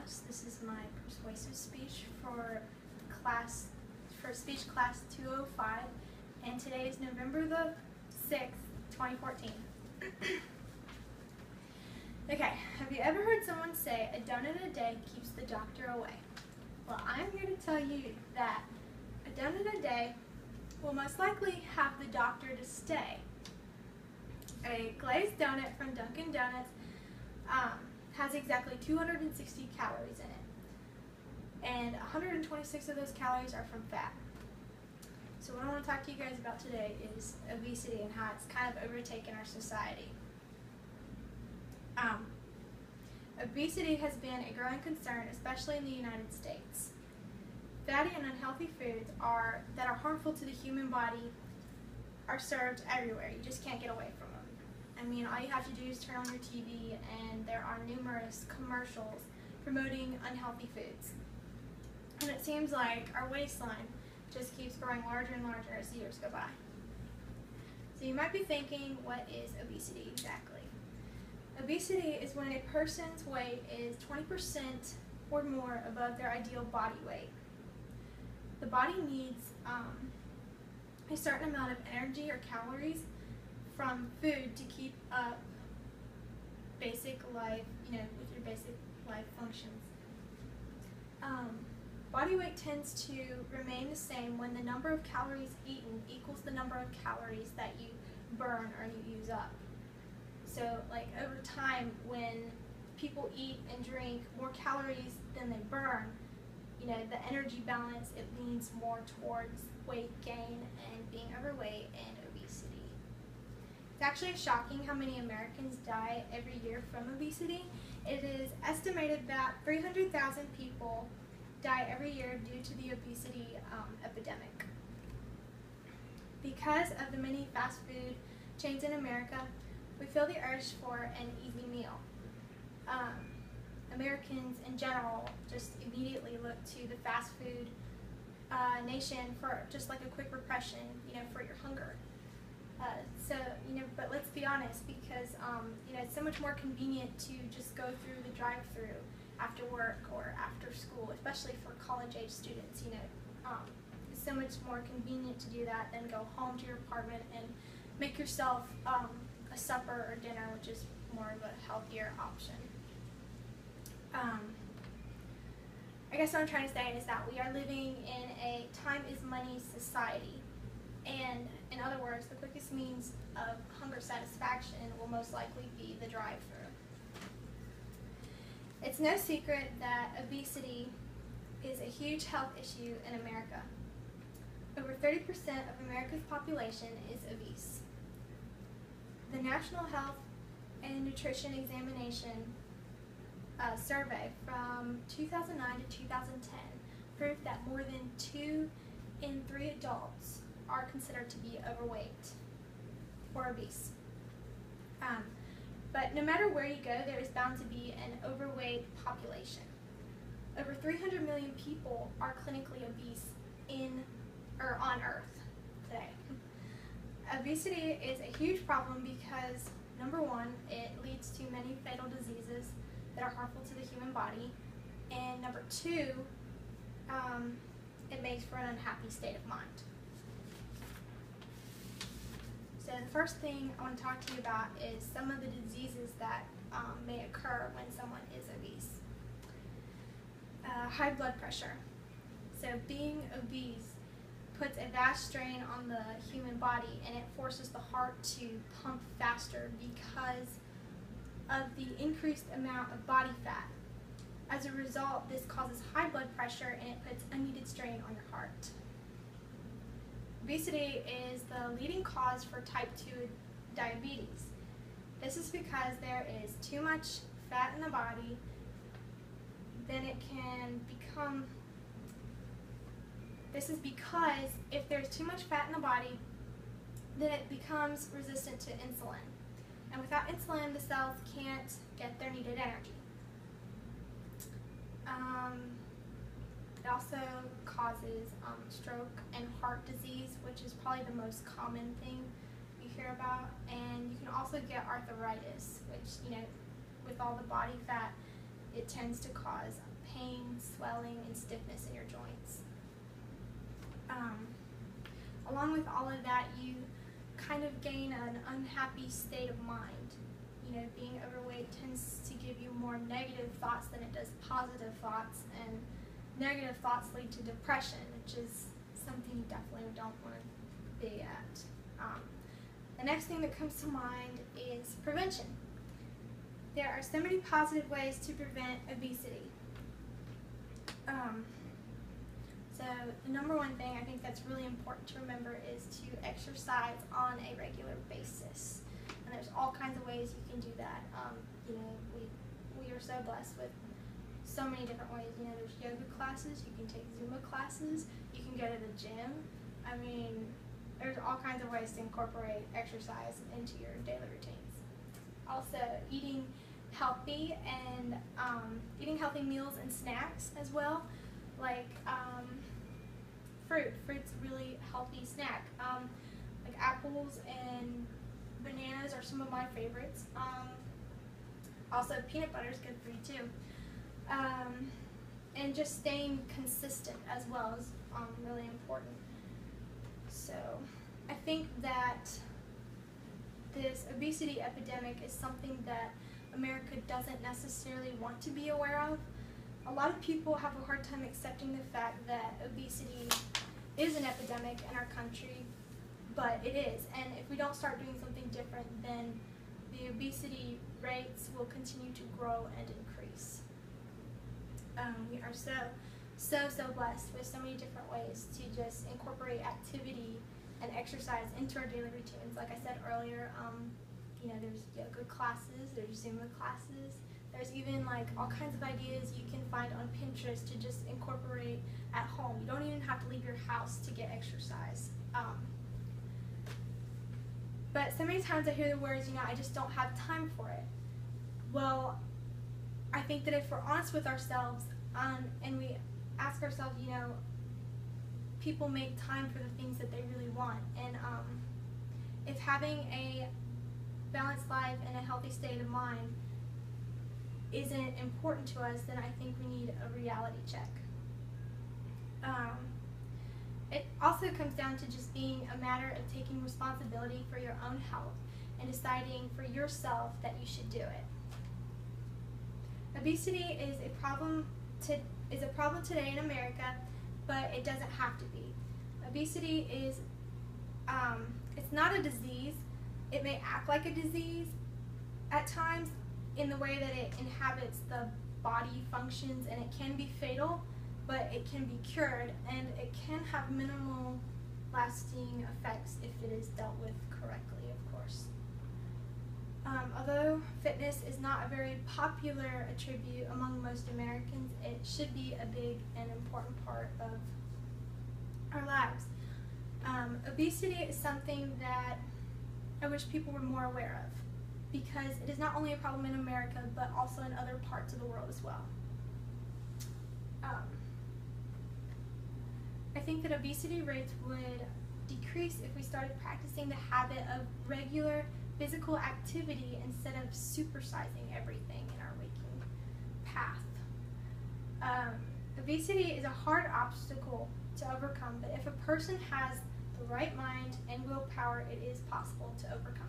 class. This is my persuasive speech for speech class 205, and today is November the 6th, 2014. Okay, have you ever heard someone say a donut a day keeps the doctor away? Well, I'm here to tell you that a donut a day will most likely have the doctor to stay. A glazed donut from Dunkin' Donuts has exactly 260 calories in it, and 126 of those calories are from fat. So what I want to talk to you guys about today is obesity and how it's kind of overtaken our society. Obesity has been a growing concern, especially in the United States. Fatty and unhealthy foods that are harmful to the human body are served everywhere. You just can't get away from them. I mean, all you have to do is turn on your TV and there are numerous commercials promoting unhealthy foods. And it seems like our waistline just keeps growing larger and larger as the years go by. So you might be thinking, what is obesity exactly? Obesity is when a person's weight is 20% or more above their ideal body weight. The body needs a certain amount of energy or calories from food to keep up basic life, with your basic life functions. Body weight tends to remain the same when the number of calories eaten equals the number of calories that you burn or you use up. So like over time, when people eat and drink more calories than they burn, the energy balance, it leans more towards weight gain and being overweight and obesity. It's actually shocking how many Americans die every year from obesity. It is estimated that 300,000 people die every year due to the obesity epidemic. Because of the many fast food chains in America, we feel the urge for an easy meal. Americans in general just immediately look to the fast food nation for just like a quick repression, for your hunger. But let's be honest, because it's so much more convenient to just go through the drive-thru after work or after school, especially for college-age students. It's so much more convenient to do that than go home to your apartment and make yourself a supper or dinner, which is more of a healthier option. I guess what I'm trying to say is that we are living in a time is money society. And in other words, the quickest means of hunger satisfaction will most likely be the drive-thru. It's no secret that obesity is a huge health issue in America. Over 30% of America's population is obese. The National Health and Nutrition Examination survey from 2009 to 2010 proved that more than 2 in 3 adults are considered to be overweight or obese. But no matter where you go, there is bound to be an overweight population. Over 300 million people are clinically obese on Earth today. Obesity is a huge problem because, number one, it leads to many fatal diseases that are harmful to the human body, and number two, it makes for an unhappy state of mind. So the first thing I want to talk to you about is some of the diseases that may occur when someone is obese. High blood pressure. So being obese puts a vast strain on the human body, and it forces the heart to pump faster because of the increased amount of body fat. As a result, this causes high blood pressure and it puts unneeded strain on your heart. Obesity is the leading cause for type 2 diabetes. This is because there is too much fat in the body. Then it can become, this is because if there's too much fat in the body, then it becomes resistant to insulin. And without insulin, the cells can't get their needed energy. It also causes stroke and heart disease, which is probably the most common thing you hear about. And you can also get arthritis, which, with all the body fat, it tends to cause pain, swelling, and stiffness in your joints. Along with all of that, you kind of gain an unhappy state of mind. You know, being overweight tends to give you more negative thoughts than it does positive thoughts, and negative thoughts lead to depression, which is something you definitely don't want to be at. The next thing that comes to mind is prevention. There are so many positive ways to prevent obesity. So the number one thing I think that's really important to remember is to exercise on a regular basis. And there's all kinds of ways you can do that. You know, we are so blessed with so many different ways. You know, there's yoga classes, you can take Zumba classes, you can go to the gym. I mean, there's all kinds of ways to incorporate exercise into your daily routines. Also, eating healthy and eating healthy meals and snacks as well, like fruit. Fruit's a really healthy snack. Like apples and bananas are some of my favorites. Also, peanut butter is good for you too. And just staying consistent as well is really important. So I think that this obesity epidemic is something that America doesn't necessarily want to be aware of. A lot of people have a hard time accepting the fact that obesity is an epidemic in our country, but it is. And if we don't start doing something different, then the obesity rates will continue to grow and increase. We are so blessed with so many different ways to just incorporate activity and exercise into our daily routines. Like I said earlier, you know, there's yoga classes, there's Zumba classes, there's even like all kinds of ideas you can find on Pinterest to just incorporate at home. You don't even have to leave your house to get exercise. But so many times I hear the words, you know, I just don't have time for it. Well, I think that if we're honest with ourselves and we ask ourselves, you know, people make time for the things that they really want. And if having a balanced life and a healthy state of mind isn't important to us, then I think we need a reality check. It also comes down to just being a matter of taking responsibility for your own health and deciding for yourself that you should do it. Obesity is a problem today in America, but it doesn't have to be. Obesity is, it's not a disease. It may act like a disease at times in the way that it inhabits the body functions, and it can be fatal, but it can be cured, and it can have minimal lasting effects if it is dealt with correctly, of course. Although fitness is not a very popular attribute among most Americans, it should be a big and important part of our lives. Obesity is something that I wish people were more aware of, because it is not only a problem in America, but also in other parts of the world as well. I think that obesity rates would decrease if we started practicing the habit of regular physical activity instead of supersizing everything in our waking path. Obesity is a hard obstacle to overcome, but if a person has the right mind and willpower, it is possible to overcome.